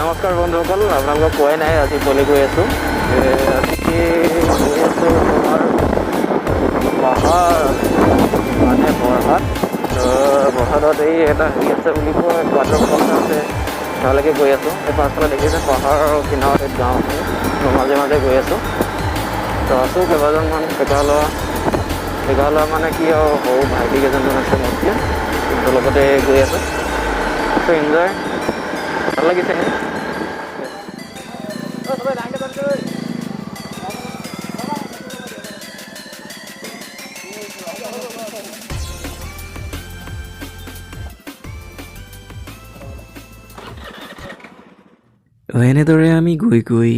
নমস্কাৰ বন্ধুসকল, আপোনালোকক কোৱাই নাই আজি কলৈ গৈ আছোঁ। আজি গৈ আছোঁ তোমাৰ পাহাৰ মানে বৰহাট। বৰহাটত এই এটা হেৰি আছে বুলি কয়, ৱাটাৰফল এটা আছে, তালৈকে গৈ আছোঁ। এই পাছফালে দেখিছে পাহাৰৰ কিনাৰত এক গাঁও আছে, মাজে মাজে গৈ আছোঁ। তো আছোঁ কেইবাজনমান ডেকা ল'ৰা মানে কি আৰু সৰু ভাইটি কেইজনমান আছে মোতকৈ, সিহঁতৰ লগতে গৈ আছোঁ। চ' এনজয় ভাল লাগিছে। এনেদৰে আমি গৈ গৈ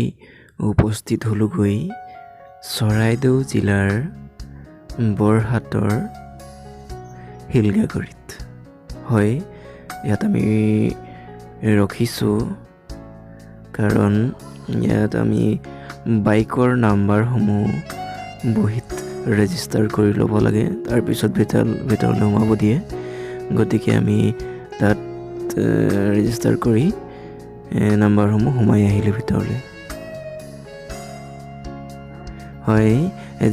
উপস্থিত হ'লোগৈ চৰাইদেউ জিলাৰ বৰহাটৰ শিলগাগৰিত। হয়, ইয়াত আমি ৰখিছোঁ কাৰণ ইয়াত আমি বাইকৰ নাম্বাৰসমূহ বহীত ৰেজিষ্টাৰ কৰি ল'ব লাগে, তাৰপিছত ভিতৰলৈ সোমাব দিয়ে। গতিকে আমি তাত ৰেজিষ্টাৰ কৰি নাম্বাৰসমূহ সোমাই আহিলোঁ ভিতৰলৈ। হয়,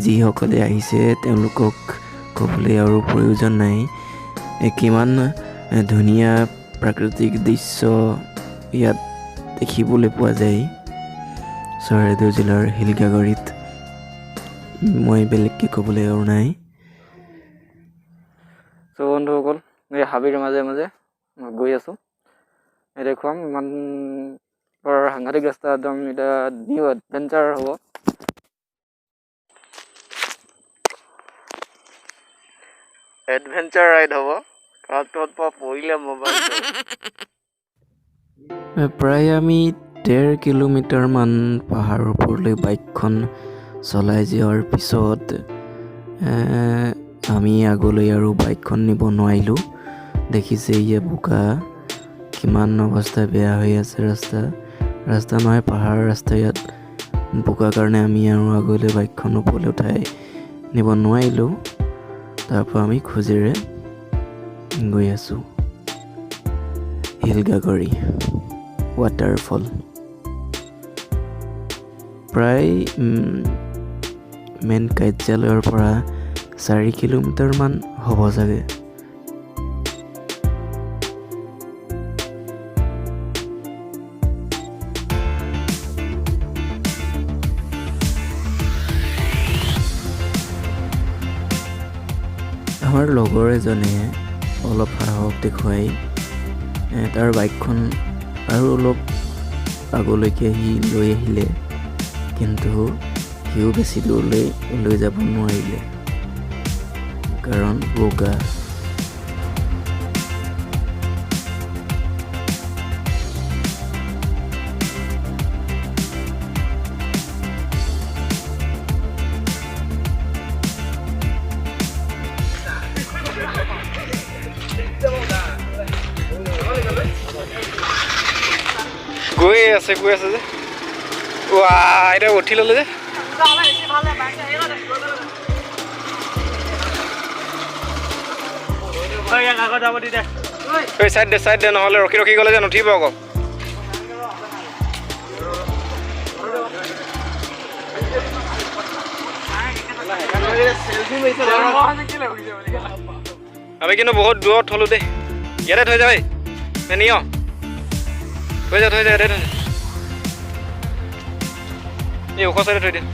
যিসকলে আহিছে তেওঁলোকক ক'বলৈ আৰু প্ৰয়োজন নাই কিমান ধুনীয়া প্ৰাকৃতিক দৃশ্য ইয়াত দেখিবলৈ পোৱা যায় চৰাইদেউ জিলাৰ শিলগাগৰিত। মই বেলেগকৈ ক'বলৈ আৰু নাই। চ' বন্ধুসকল, এই হাবিৰ মাজে মাজে গৈ আছোঁ। এই দেখুৱাম ইমান বৰ সাংঘাতিক ৰাস্তা, একদম এতিয়া নিউ এডভেঞ্চাৰ হ'ব। এডভেঞ্চাৰ ৰাইড হ'ব। কাৰ্টত পৰা পৰিলে মোবাইলটো। প্ৰায় আমি 1.5 কিলোমিটাৰমান পাহাৰৰ ওপৰলৈ বাইকখন চলাই যোৱাৰ পিছত আমি আগলৈ আৰু বাইকখন নিব নোৱাৰিলোঁ। দেখিছে ইয়ে বোকা, কিমান অৱস্থা বেয়া হৈ আছে ৰাস্তা নহয়, পাহাৰৰ ৰাস্তা। ইয়াত বোকা কাৰণে আমি আৰু আগলৈ বাইকখন ওপৰলৈ উঠাই নিব নোৱাৰিলোঁ। তাৰপৰা আমি খোজেৰে গৈ আছোঁ হিলগাগৰি ৱাটাৰফল। প্ৰায় মেইন কাৰ্যালয়ৰ পৰা 4 কিলোমিটাৰমান হ'ব চাগে। আমাৰ লগৰ এজনে অলপ সাহস দেখুৱাই তাৰ বাইকখন আৰু অলপ আগলৈকে লৈ আহিলে, কিন্তু সিও বেছি দূৰলৈ লৈ যাব নোৱাৰিলে কাৰণ বোকা। গৈ আছে যে এতিয়া উঠি ল'লে যে চাইড দে নহ'লে ৰখি গ'লে যে নুঠিব আকৌ। আমি কিন্তু বহুত দূৰত থলোঁ দেই। ইয়াতে থৈ যায় নিয়, থৈ যা ইয়াতে থৈ যা। এই ওখ চাইডে থৈ দিয়া।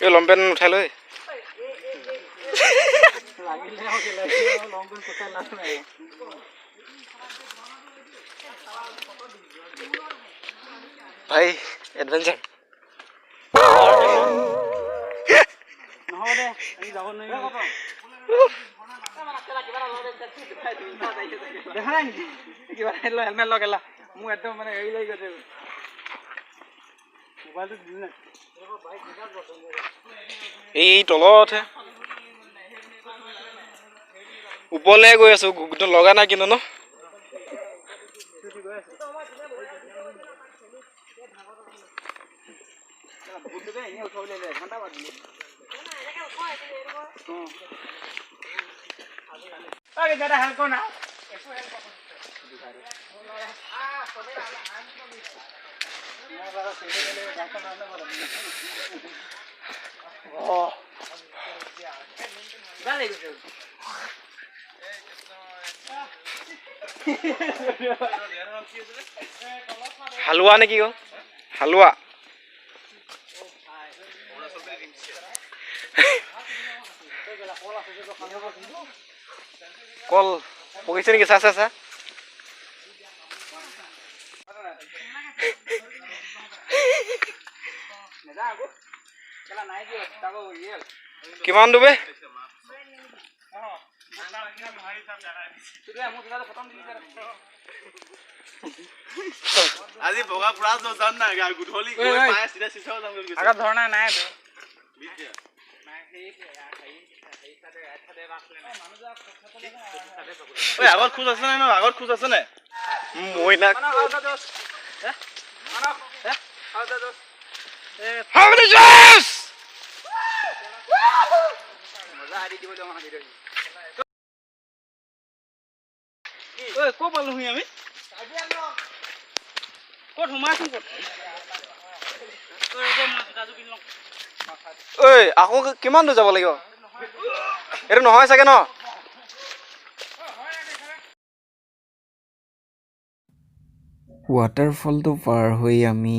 এই লম্পেন উঠাই লৈ ভাই এডভেঞ্চাৰ এই তলত ওপৰলৈ গৈ আছো লগা নাই কিন্তু ন হালোৱা নেকি ক হালোৱা কল পকিছে নেকি চা চা চা কিমান দুবে আজি বগা পুৰা জান না গধূলি গৈ পায় সিধা সিধা যাম গৈ আগত ধৰণা নাই তো ঐ আগত খোজ আছে নাই ন আগত খোজ আছে নাই মই না How many jobs? মজা আদি দিব যাম হাজিৰ ঐ কো পালো হুই আমি কত হুমাইছো কত ঐ আকৌ কিমান দূৰ যাব লাগিব এটো নহয় চাগে ন ৱাটাৰফলটো পাৰ হৈ আমি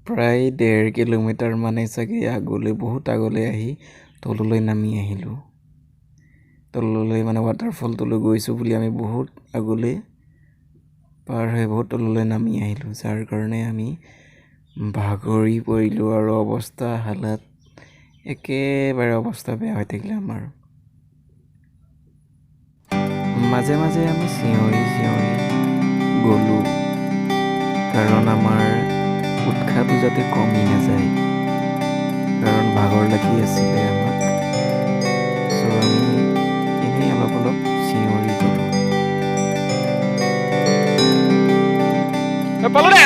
প্ৰায় 1.5 কিলোমিটাৰ মানে চাগে আগলৈ বহুত আগলৈ আহি তললৈ নামি আহিলোঁ তললৈ মানে ৱাটাৰফলটোলৈ গৈছোঁ বুলি আমি বহুত আগলৈ পাৰ হৈ বহুত তললৈ নামি আহিলোঁ যাৰ কাৰণে আমি ভাগৰি পৰিলোঁ আৰু অৱস্থা হালাত একেবাৰে অৱস্থা বেয়া হৈ থাকিলে আমাৰ মাজে মাজে আমি চিঞৰি গ'লোঁ কাৰণ আমাৰ উৎসাহটো যাতে কমি নাযায় কাৰণ ভাগৰ লাগি আছিলে আমাক চ' আমি এনেই অলপ চিঞৰি গ'লোঁ পালো দে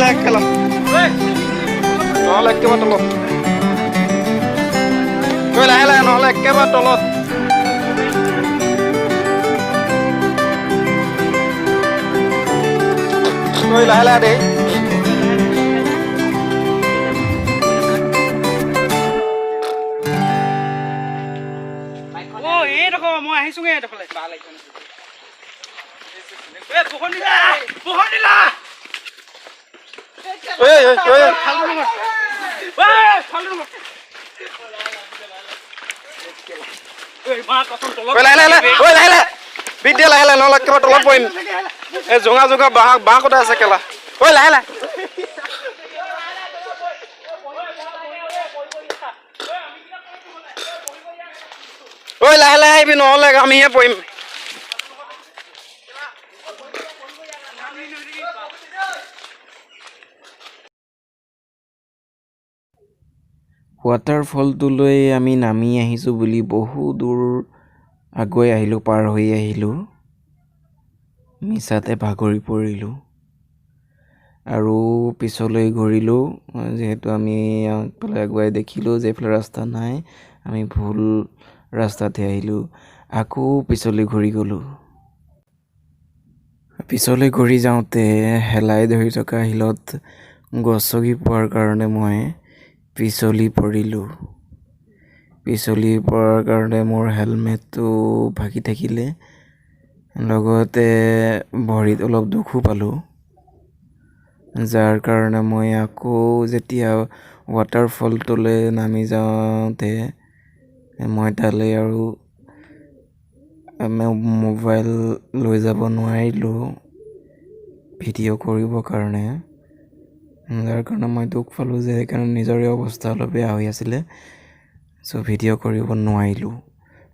লাহে খেলা নহ'লে একেবাৰে তলত লাহে নহ'লে একেবাৰে তলত লাহে দেই মই আহিছোগে এইডোখৰলে পোহৰ দিলা বিদ্যা লাহে নহ'লে কিবা তলত পৰিম এই জোঙা বাঁহ কটা আছে কেলা ঐ লাহে লাহে আহিবি নহ'লে আমিহে পৰিম ৱাটাৰফলটোলৈ আমি নামি আহিছোঁ বুলি বহু দূৰ আগুৱাই আহিলোঁ পাৰ হৈ আহিলোঁ মিছাতে ভাগৰি পৰিলোঁ আৰু পিছলৈ ঘূৰিলোঁ যিহেতু আমি আগফালে আগুৱাই দেখিলোঁ যে এইফালে ৰাস্তা নাই আমি ভুল ৰাস্তাতে আহিলোঁ আকৌ পিছলৈ ঘূৰি গ'লোঁ। পিছলৈ ঘূৰি যাওঁতে হেলাই ধৰি থকা শিলত গছকি পোৱাৰ কাৰণে মই পিছলি পৰিলোঁ। পিছলি পৰাৰ কাৰণে মোৰ হেলমেটটো ভাগি থাকিলে, লগতে ভৰিত অলপ দুখো পালোঁ। যাৰ কাৰণে মই আকৌ যেতিয়া ৱাটাৰফলটোলৈ নামি যাওঁতে মই তালৈ আৰু মোবাইল লৈ যাব নোৱাৰিলোঁ ভিডিঅ' কৰিবৰ কাৰণে। যাৰ কাৰণে মই দুখ পালোঁ যে সেইকাৰণে নিজৰে অৱস্থা অলপ বেয়া হৈ আছিলে, চ' ভিডিঅ' কৰিব নোৱাৰিলোঁ।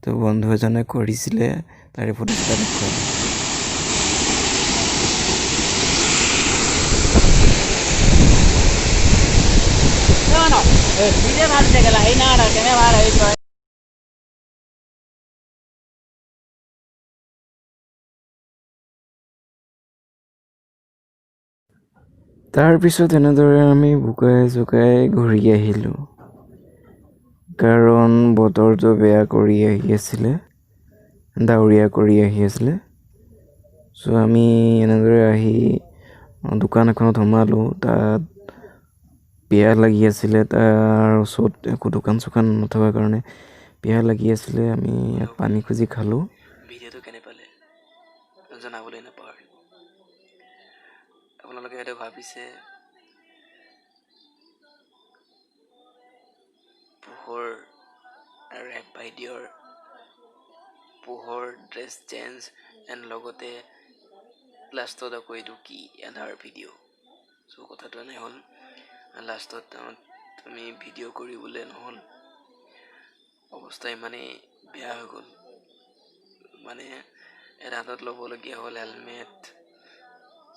তো বন্ধু এজনে কৰিছিলে, তাৰে ফটোকেইটা দেখুৱালোঁ। তাৰপিছত এনেদৰে আমি বোকাই চোকাই ঘূৰি আহিলোঁ, কাৰণ বতৰটো বেয়া কৰি আহি আছিলে, ডাৱৰীয়া কৰি আহি আছিলে। চ' আমি এনেদৰে আহি দোকান এখনত সোমালোঁ। তাত পিয়াহ লাগি আছিলে, তাৰ ওচৰত একো দোকান চোকান নথকাৰ কাৰণে পিয়াহ লাগি আছিলে। আমি পানী খুজি খালোঁ। ভিডিঅ'টো কেনে পালে জনাবলৈ নাপাহৰিব। আপোনালোকে হয়তো ভাবিছে পোহৰ আৰু এক বাইদেউৰ পোহৰ ড্ৰেছ চেঞ্জ এণ্ড লগতে লাষ্টত আকৌ এইটো কি আধাৰ ভিডিঅ'। চ' কথাটো এনে হ'ল, লাষ্টত আমি ভিডিঅ' কৰিবলৈ নহ'ল, অৱস্থা ইমানেই বেয়া হৈ গ'ল। মানে এটা হাতত ল'বলগীয়া হ'ল হেলমেট,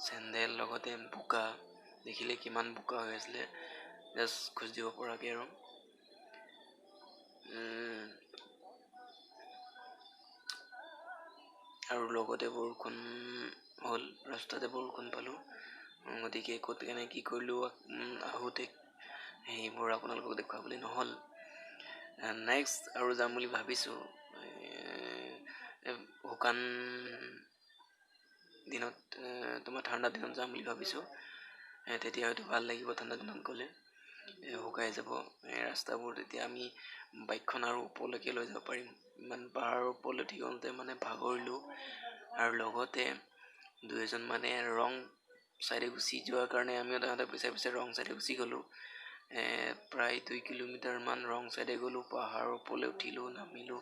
চেণ্ডেল, লগতে বোকা। দেখিলে কিমান বোকা হৈ আছিলে, জাষ্ট খোজ দিব পৰাকৈ আৰু। আৰু লগতে বৰষুণ হ'ল, ৰাস্তাতে বৰষুণ পালোঁ। গতিকে ক'ত কেনে কি কৰিলোঁ আহোঁতে সেইবোৰ আপোনালোকক দেখুৱাবলৈ নহ'ল। নেক্সট আৰু যাম বুলি ভাবিছোঁ শুকান দিনত, তোমাৰ ঠাণ্ডা দিনত যাম বুলি ভাবিছোঁ। তেতিয়া হয়তো ভাল লাগিব, ঠাণ্ডা দিনত গ'লে শুকাই যাব ৰাস্তাবোৰ। তেতিয়া আমি বাইকখন আৰু ওপৰলৈকে লৈ যাব পাৰিম। ইমান পাহাৰৰ ওপৰলৈ উঠি গ'লতে মানে ভাগৰিলোঁ, আৰু লগতে দুই এজন মানে ৰং চাইডে গুচি যোৱাৰ কাৰণে আমিও তাহাঁতৰ পিছে পিছে ৰং চাইডে গুচি গ'লোঁ। প্ৰায় 2 কিলোমিটাৰমান ৰং চাইডে গ'লোঁ, পাহাৰৰ ওপৰলৈ উঠিলোঁ নামিলোঁ,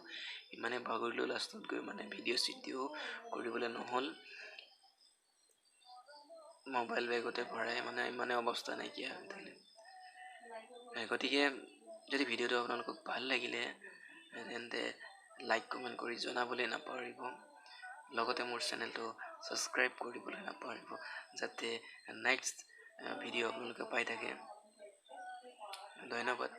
ইমানে ভাগৰিলোঁ, লাষ্টত গৈ মানে ভিডিঅ' চিডিঅ' কৰিবলৈ নহ'ল। মোবাইল বেগতে ভৰাই মানে ইমানে অৱস্থা নাইকিয়া হৈ থাকিলে। গতিকে যদি ভিডিঅ'টো আপোনালোকক ভাল লাগিলে তেন্তে লাইক কমেণ্ট কৰি জনাবলৈ নাপাহৰিব। লগতে মোৰ চেনেলটো ছাবস্ক্ৰাইব কৰিবলৈ নাপাহৰিব, যাতে নেক্সট ভিডিঅ' আপোনালোকে পাই থাকে। ধন্যবাদ।